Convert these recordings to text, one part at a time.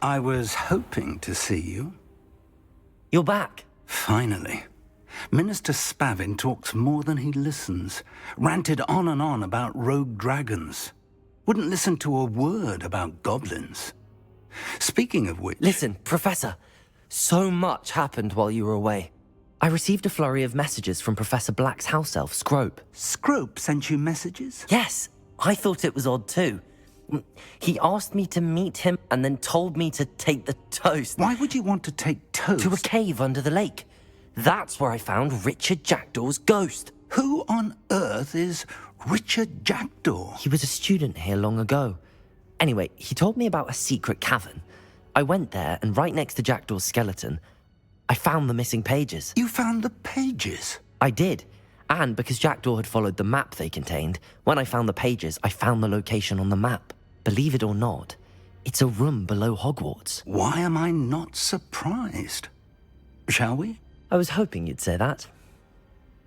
I was hoping to see you. You're back. Finally. Minister Spavin talks more than he listens. Ranted on and on about rogue dragons. Wouldn't listen to a word about goblins. Speaking of which... Listen, Professor. So much happened while you were away. I received a flurry of messages from Professor Black's house elf, Scrope. Scrope sent you messages? Yes, I thought it was odd too. He asked me to meet him and then told me to take the toast. Why would you want to take toast? To a cave under the lake. That's where I found Richard Jackdaw's ghost. Who on earth is Richard Jackdaw? He was a student here long ago. Anyway, he told me about a secret cavern. I went there, and right next to Jackdaw's skeleton, I found the missing pages. You found the pages? I did. And because Jackdaw had followed the map they contained, when I found the pages, I found the location on the map. Believe it or not, it's a room below Hogwarts. Why am I not surprised? Shall we? I was hoping you'd say that.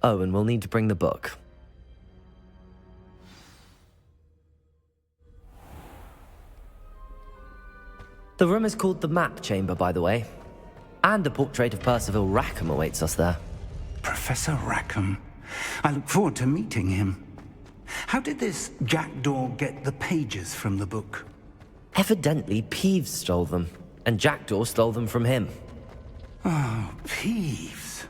Oh, and we'll need to bring the book. The room is called the Map Chamber, by the way. And a portrait of Percival Rackham awaits us there. Professor Rackham. I look forward to meeting him. How did this Jackdaw get the pages from the book? Evidently, Peeves stole them, and Jackdaw stole them from him. Oh, Peeves.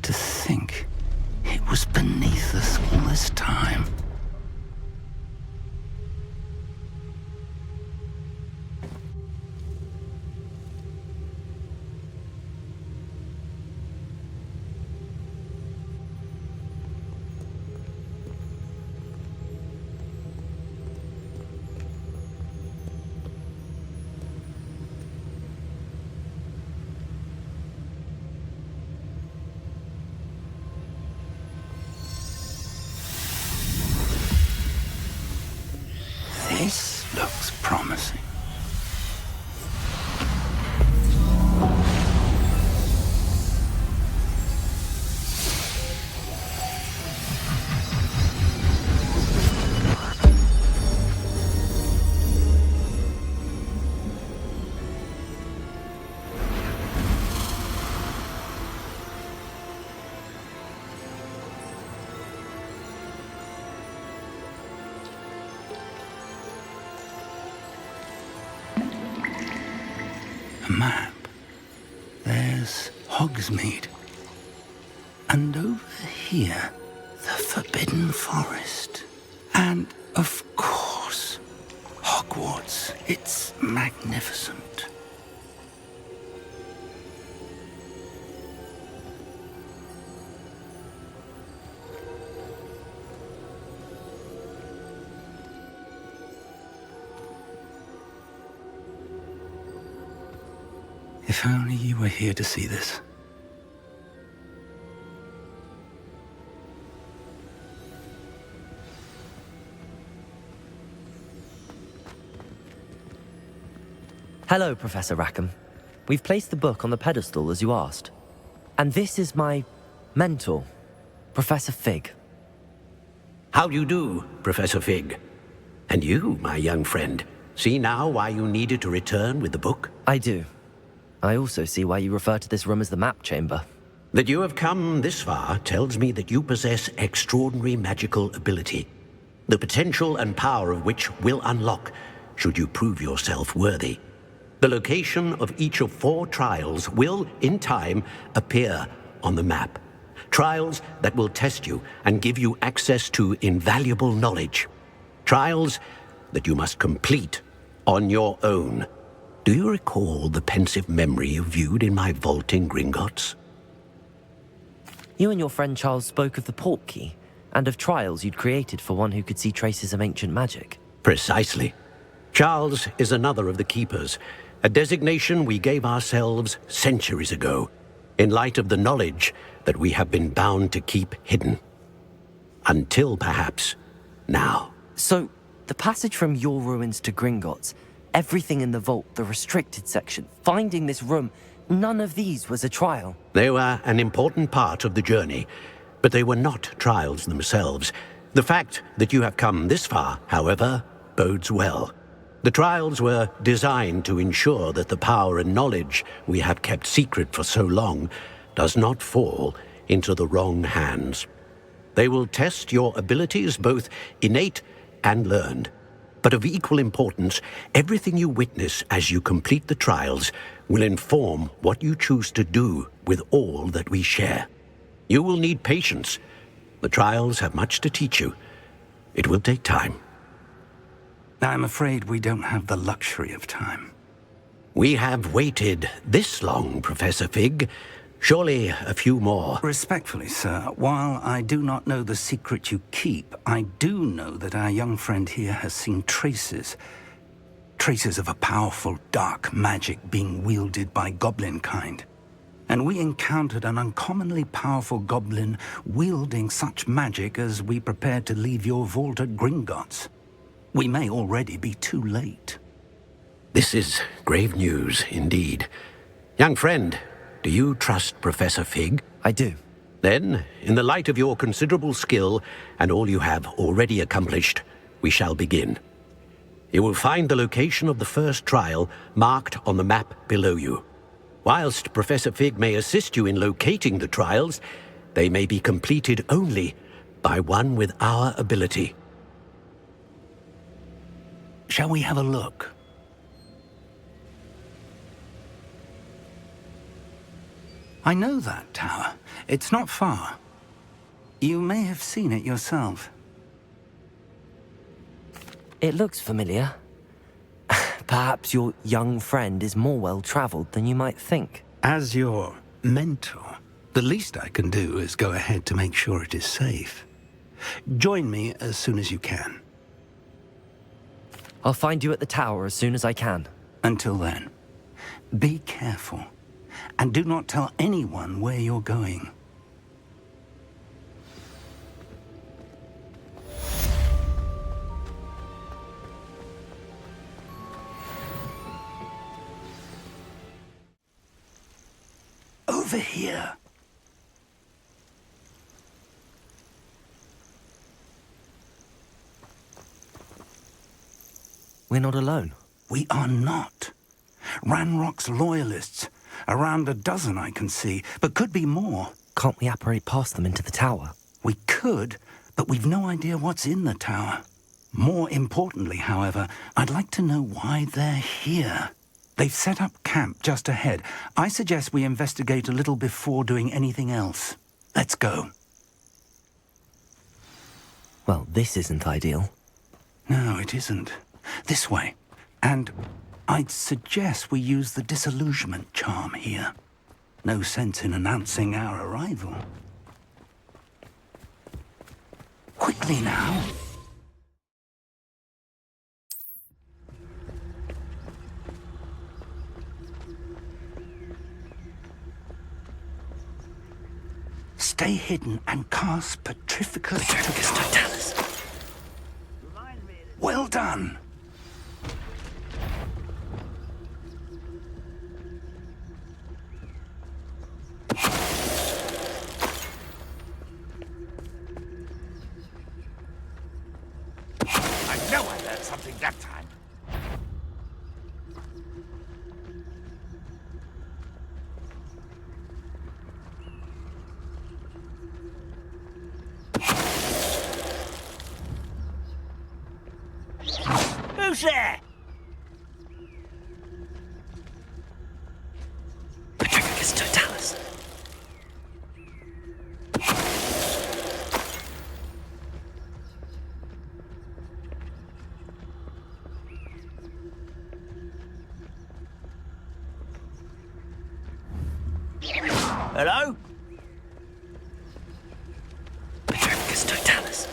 To think it was beneath us all this time. This looks promising. A map. There's Hogsmeade. And over here, the Forbidden Forest. And, of course, Hogwarts. It's magnificent. If only you were here to see this. Hello, Professor Rackham. We've placed the book on the pedestal as you asked. And this is my mentor, Professor Fig. How do you do, Professor Fig? And you, my young friend, see now why you needed to return with the book? I do. I also see why you refer to this room as the Map Chamber. That you have come this far tells me that you possess extraordinary magical ability, the potential and power of which will unlock should you prove yourself worthy. The location of each of 4 trials will, in time, appear on the map. Trials that will test you and give you access to invaluable knowledge. Trials that you must complete on your own. Do you recall the pensive memory you viewed in my vault in Gringotts? You and your friend Charles spoke of the Portkey, and of trials you'd created for one who could see traces of ancient magic. Precisely. Charles is another of the Keepers, a designation we gave ourselves centuries ago, in light of the knowledge that we have been bound to keep hidden. Until, perhaps, now. So, the passage from your ruins to Gringotts, everything in the vault, the restricted section, finding this room, none of these was a trial. They were an important part of the journey, But they were not trials themselves. The fact that you have come this far, however, bodes well. The trials were designed to ensure that the power and knowledge we have kept secret for so long does not fall into the wrong hands. They will test your abilities, both innate and learned. But of equal importance, everything you witness as you complete the trials will inform what you choose to do with all that we share. You will need patience. The trials have much to teach you. It will take time. I'm afraid we don't have the luxury of time. We have waited this long, Professor Fig. Surely a few more. Respectfully, sir, while I do not know the secret you keep, I do know that our young friend here has seen traces of a powerful dark magic being wielded by goblin kind. And we encountered an uncommonly powerful goblin wielding such magic as we prepared to leave your vault at Gringotts. We may already be too late. This is grave news indeed. Young friend, do you trust Professor Fig? I do. Then, in the light of your considerable skill and all you have already accomplished, we shall begin. You will find the location of the first trial marked on the map below you. Whilst Professor Fig may assist you in locating the trials, they may be completed only by one with our ability. Shall we have a look? I know that tower. It's not far. You may have seen it yourself. It looks familiar. Perhaps your young friend is more well-traveled than you might think. As your mentor, the least I can do is go ahead to make sure it is safe. Join me as soon as you can. I'll find you at the tower as soon as I can. Until then, be careful, and do not tell anyone where you're going. Over here. We're not alone. We are not. Ranrock's loyalists. Around a dozen I can see, but could be more. Can't we apparate past them into the tower? We could, but we've no idea what's in the tower. More importantly, however, I'd like to know why they're here. They've set up camp just ahead. I suggest we investigate a little before doing anything else. Let's go. Well, this isn't ideal. No, it isn't. This way. And I'd suggest we use the disillusionment charm here. No sense in announcing our arrival. Quickly now. Stay hidden and cast Petrificus Totalis. Well done. I know I learned something that time. Who's there? Petrificus Totalis. Hello? Petrificus Totalis.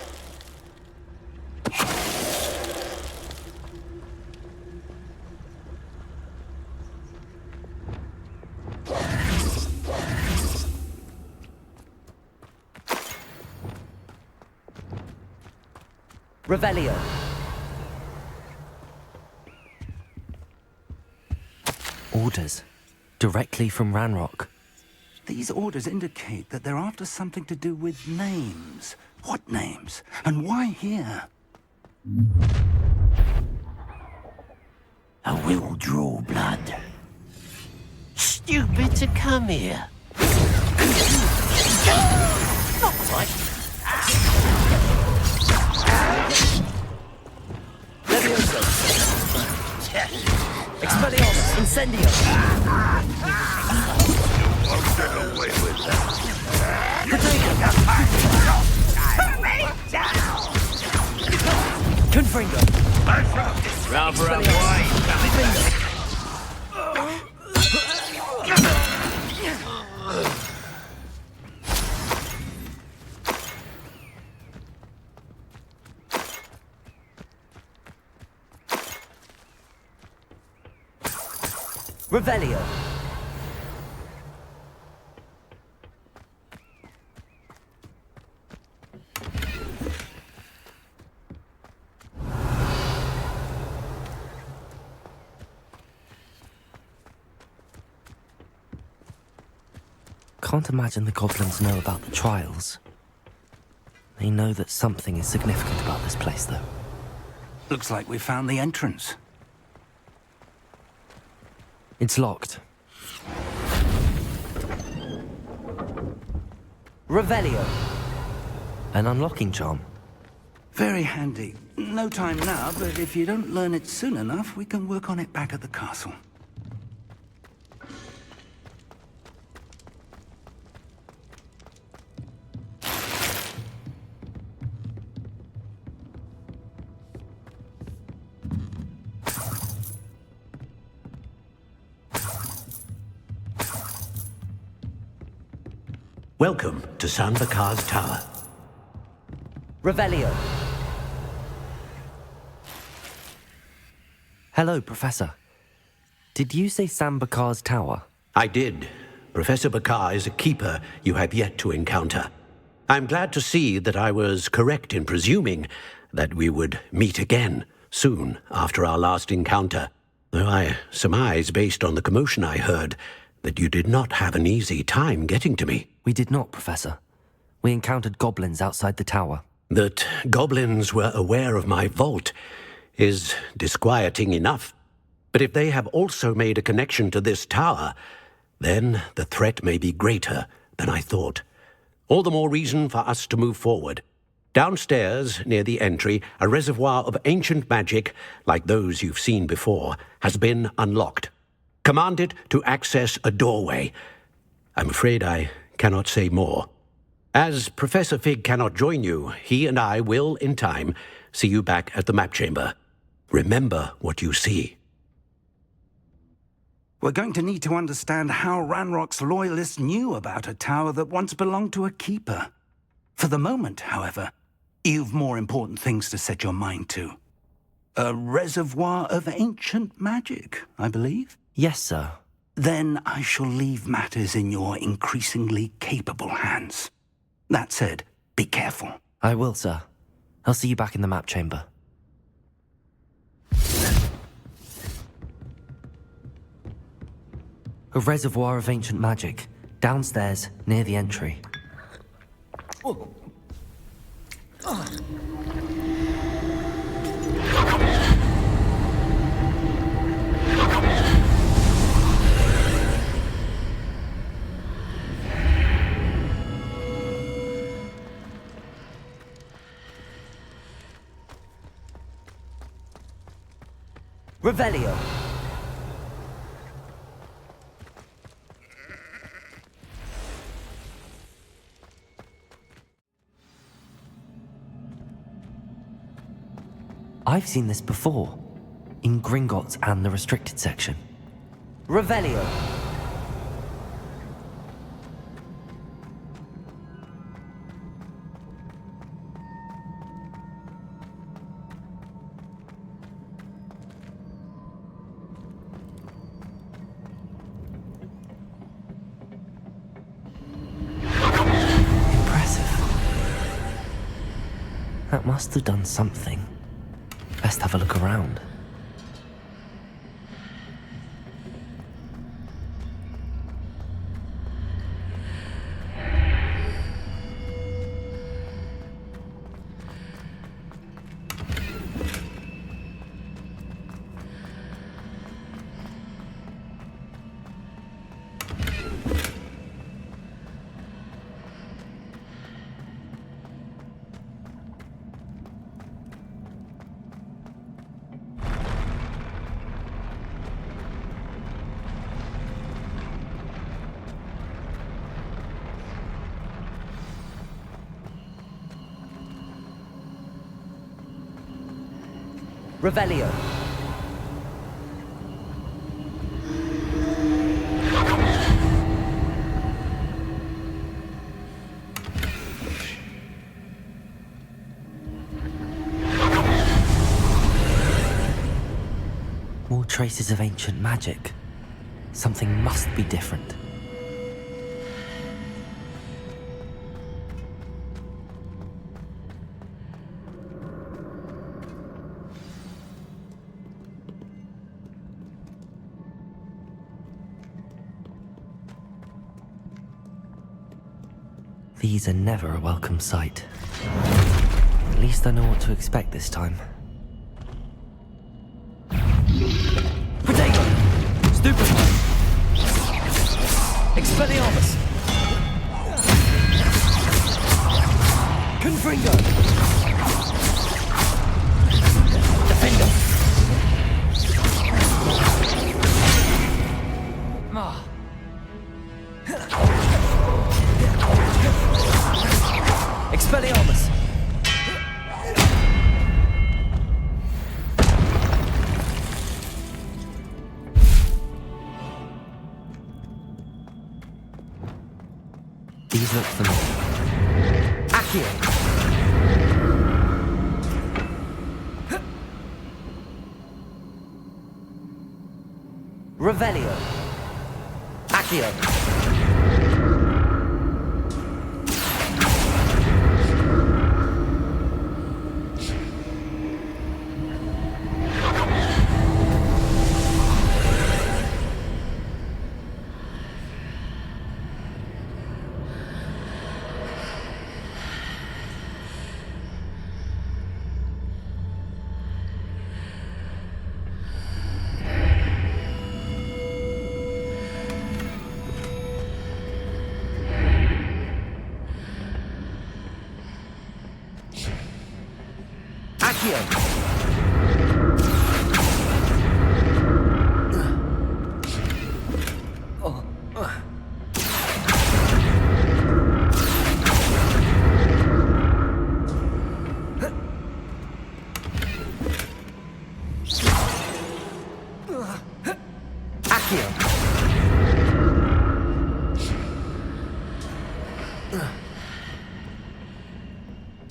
Revelio. Orders. Directly from Ranrock. These orders indicate that they're after something to do with names. What names? And why here? I will draw blood. Stupid to come here. Not quite. Levioso! Expelliarmus! Incendio! Won't get away with that. Confringo! Rather a wide Revelio! Can't imagine the goblins know about the trials. They know that something is significant about this place, though. Looks like we found the entrance. It's locked. Revelio. An unlocking charm. Very handy. No time now, but if you don't learn it soon enough, we can work on it back at the castle. Welcome to San Bakar's Tower. Revelio. Hello, Professor. Did you say San Bakar's Tower? I did. Professor Bakar is a keeper you have yet to encounter. I'm glad to see that I was correct in presuming that we would meet again soon after our last encounter, though I surmise, based on the commotion I heard, that you did not have an easy time getting to me. We did not, Professor. We encountered goblins outside the tower. That goblins were aware of my vault is disquieting enough. But if they have also made a connection to this tower, then the threat may be greater than I thought. All the more reason for us to move forward. Downstairs, near the entry, a reservoir of ancient magic, like those you've seen before, has been unlocked. Command it to access a doorway. I'm afraid I cannot say more. As Professor Fig cannot join you, he and I will, in time, see you back at the map chamber. Remember what you see. We're going to need to understand how Ranrock's loyalists knew about a tower that once belonged to a keeper. For the moment, however, you've more important things to set your mind to. A reservoir of ancient magic, I believe? Yes, sir. Then I shall leave matters in your increasingly capable hands. That said, be careful. I will, sir. I'll see you back in the map chamber. A reservoir of ancient magic, downstairs, near the entry. Revelio. I've seen this before, in Gringotts and the restricted section. Revelio. That must have done something. Best have a look around. Revelio. More traces of ancient magic. Something must be different. These are never a welcome sight. At least I know what to expect this time. Diagon! Stupefy! Expelliarmus! Confringo! Defender! Expelliarmus! These look familiar. Accio! Revelio! Accio!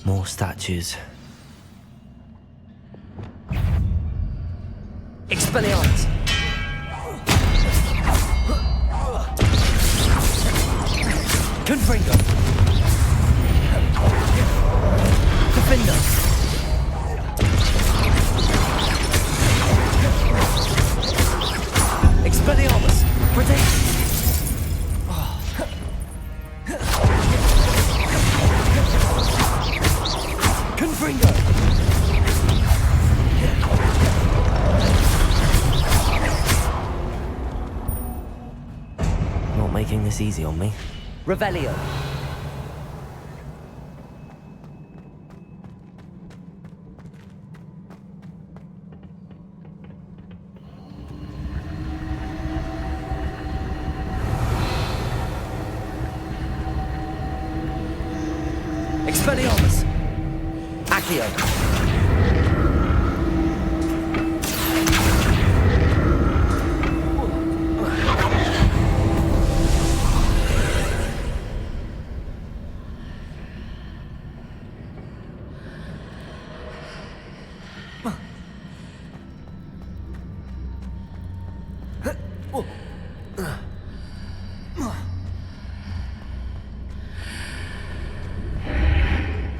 More statues. Expelliarmus! Confringo! Defender! Expelliarmus! Protect! Confringo! Not making this easy on me. Revelio! Expelliarmus! Accio!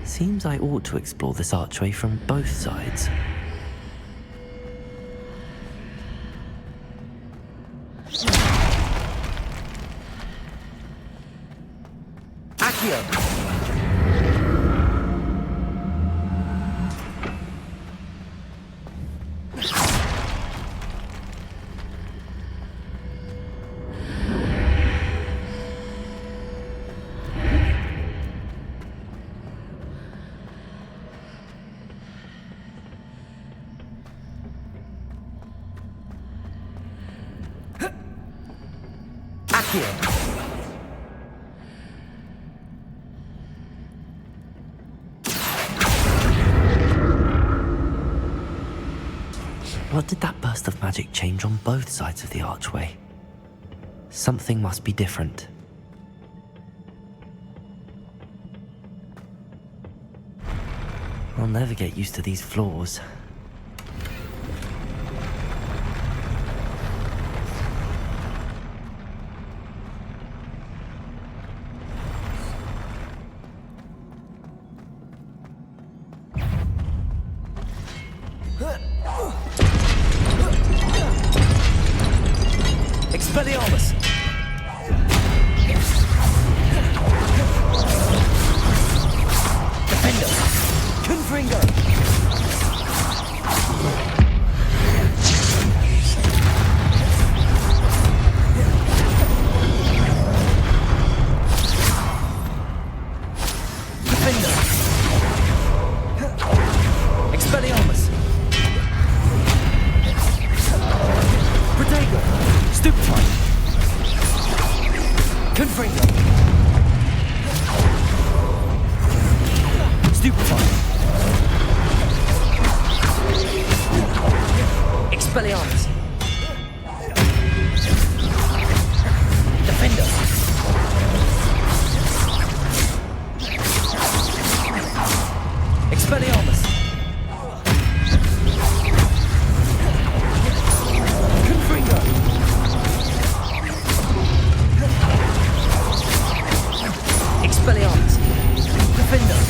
Seems I ought to explore this archway from both sides. Accio! What did that burst of magic change on both sides of the archway? Something must be different. I'll never get used to these floors. Expelliarmus! Defender! Confringo! Defender! Expelliarmus! Protego! Stupefy! Confringo! Stupefy! Expelliarmus! Defender! Expelliarmus! Confringo! Expelliarmus! Defender!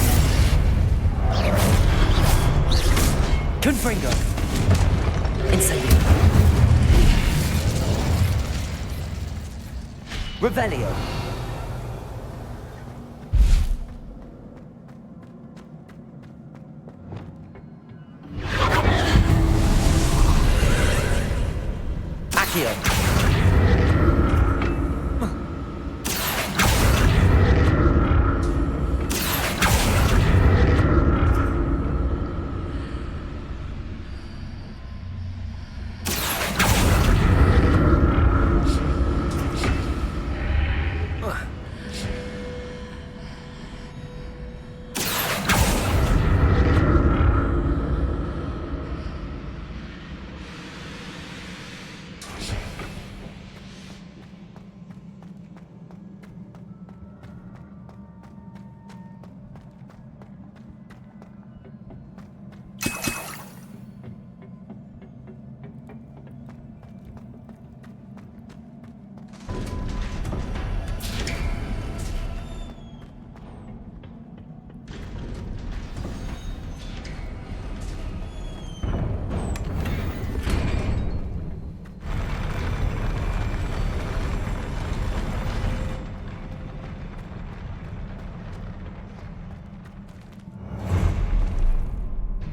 Confringo! Incendio! Revelio! Accio!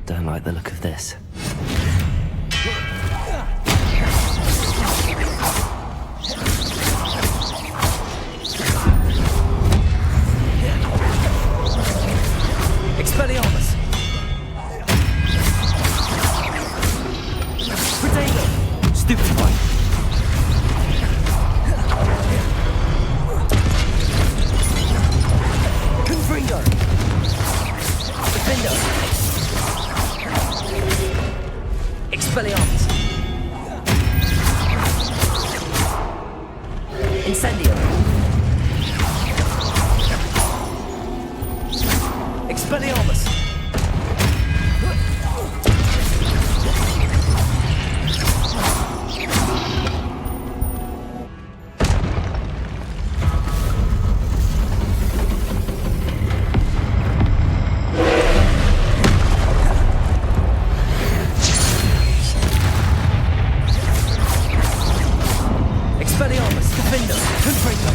Don't like the look of this. Expelliarmus! Protego! Stupefy! Confringo! Defender! Expelliarmus! Incendio! Expelliarmus! Expelliarmus! Defender! Confringo!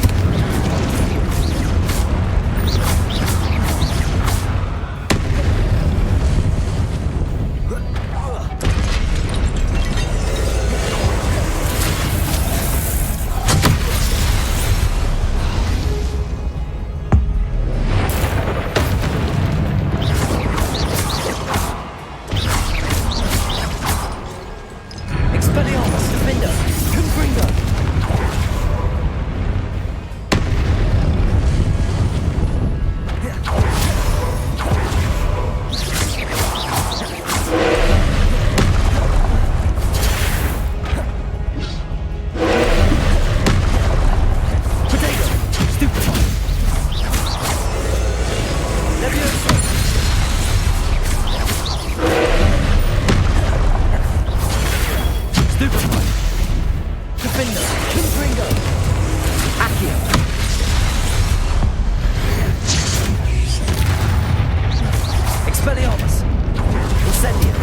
Excellium!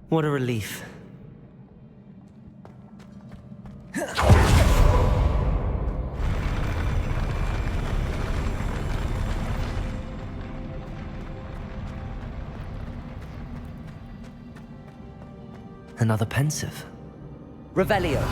What a relief. Another pensive. Revelio.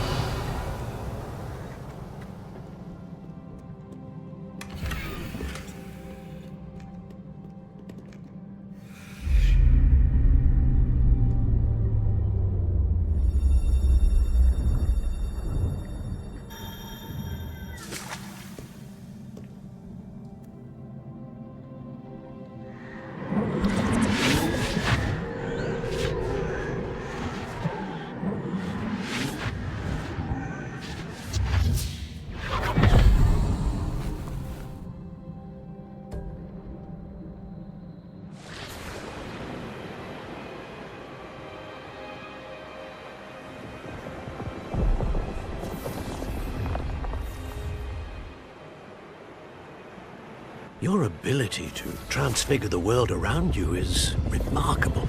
Your ability to transfigure the world around you is remarkable.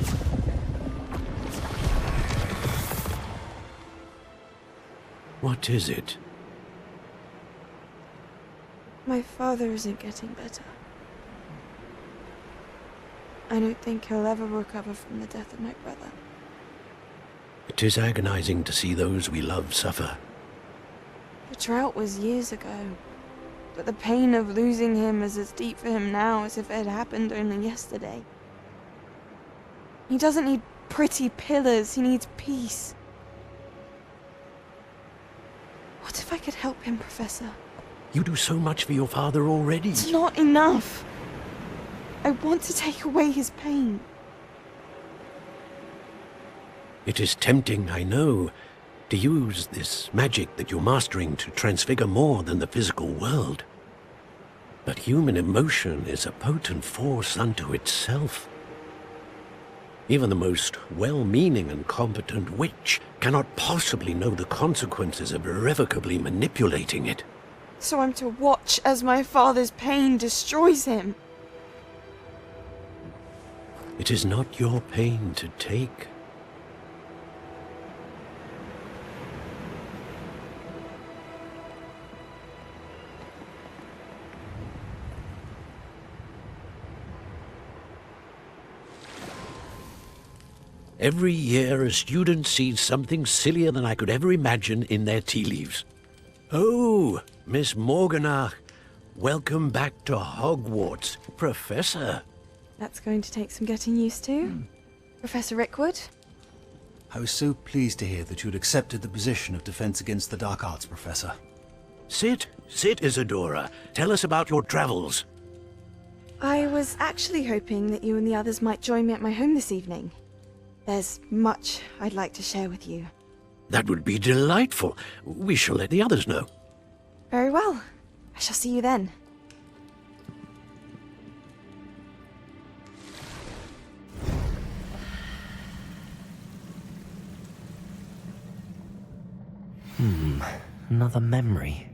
What is it? My father isn't getting better. I don't think he'll ever recover from the death of my brother. It is agonizing to see those we love suffer. The drought was years ago, but the pain of losing him is as deep for him now as if it had happened only yesterday. He doesn't need pretty pillars, he needs peace. What if I could help him, Professor? You do so much for your father already. It's not enough. I want to take away his pain. It is tempting, I know, to use this magic that you're mastering to transfigure more than the physical world. But human emotion is a potent force unto itself. Even the most well-meaning and competent witch cannot possibly know the consequences of irrevocably manipulating it. So I'm to watch as my father's pain destroys him. It is not your pain to take. Every year, a student sees something sillier than I could ever imagine in their tea leaves. Oh, Miss Morganach, welcome back to Hogwarts, Professor. That's going to take some getting used to. Professor Rickwood? I was so pleased to hear that you had accepted the position of Defense Against the Dark Arts, Professor. Sit, Isadora. Tell us about your travels. I was actually hoping that you and the others might join me at my home this evening. There's much I'd like to share with you. That would be delightful. We shall let the others know. Very well. I shall see you then. Another memory.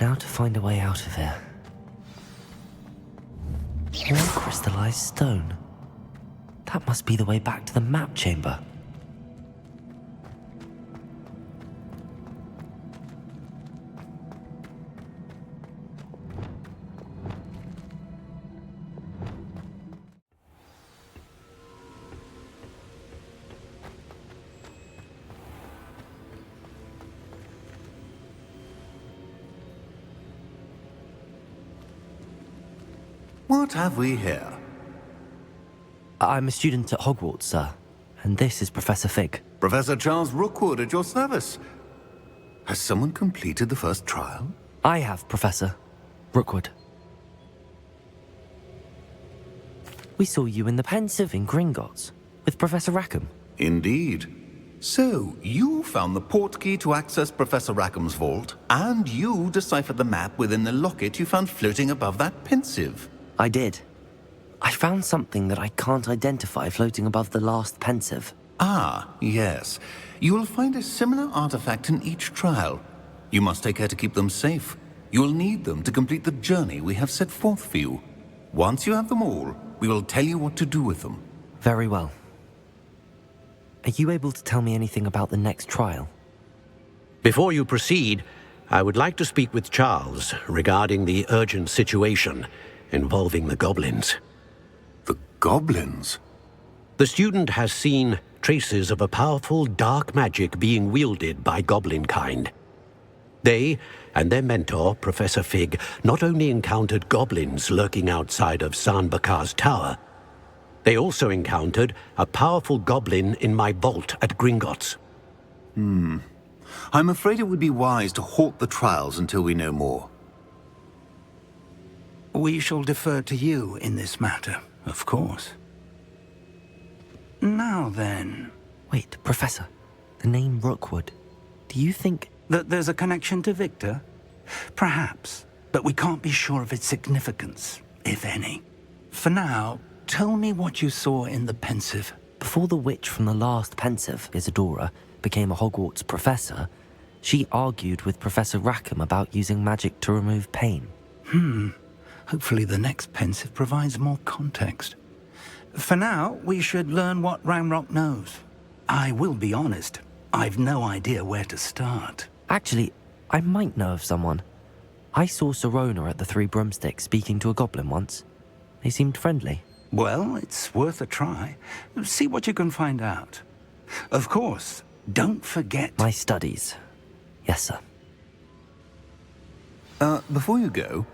Now to find a way out of here. More crystallized stone. That must be the way back to the map chamber. What have we here? I'm a student at Hogwarts, sir. And this is Professor Fig. Professor Charles Rookwood at your service. Has someone completed the first trial? I have, Professor Rookwood. We saw you in the Pensive in Gringotts with Professor Rackham. Indeed. So, you found the portkey to access Professor Rackham's vault, and you deciphered the map within the locket you found floating above that Pensive. I did. I found something that I can't identify floating above the last Pensive. Ah, yes. You will find a similar artifact in each trial. You must take care to keep them safe. You will need them to complete the journey we have set forth for you. Once you have them all, we will tell you what to do with them. Very well. Are you able to tell me anything about the next trial? Before you proceed, I would like to speak with Charles regarding the urgent situation involving the goblins. The goblins? The student has seen traces of a powerful dark magic being wielded by goblin kind. They and their mentor, Professor Fig, not only encountered goblins lurking outside of San Bakar's tower, they also encountered a powerful goblin in my vault at Gringotts. I'm afraid it would be wise to halt the trials until we know more. We shall defer to you in this matter, of course. Now then... Wait, Professor. The name Rookwood. Do you think... that there's a connection to Victor? Perhaps, but we can't be sure of its significance, if any. For now, tell me what you saw in the pensive. Before the witch from the last pensive, Isadora, became a Hogwarts professor, she argued with Professor Rackham about using magic to remove pain. Hopefully the next pensive provides more context. For now, we should learn what Ranrock knows. I will be honest, I've no idea where to start. Actually, I might know of someone. I saw Sirona at the Three Broomsticks speaking to a goblin once. They seemed friendly. Well, it's worth a try. See what you can find out. Of course, don't forget... My studies. Yes, sir. Before you go...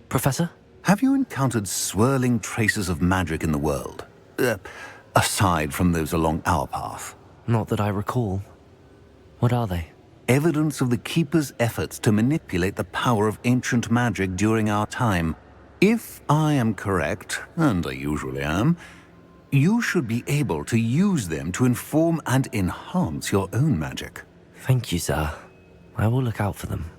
Professor? Have you encountered swirling traces of magic in the world? Aside from those along our path? Not that I recall. What are they? Evidence of the Keeper's efforts to manipulate the power of ancient magic during our time. If I am correct, and I usually am, you should be able to use them to inform and enhance your own magic. Thank you, sir. I will look out for them.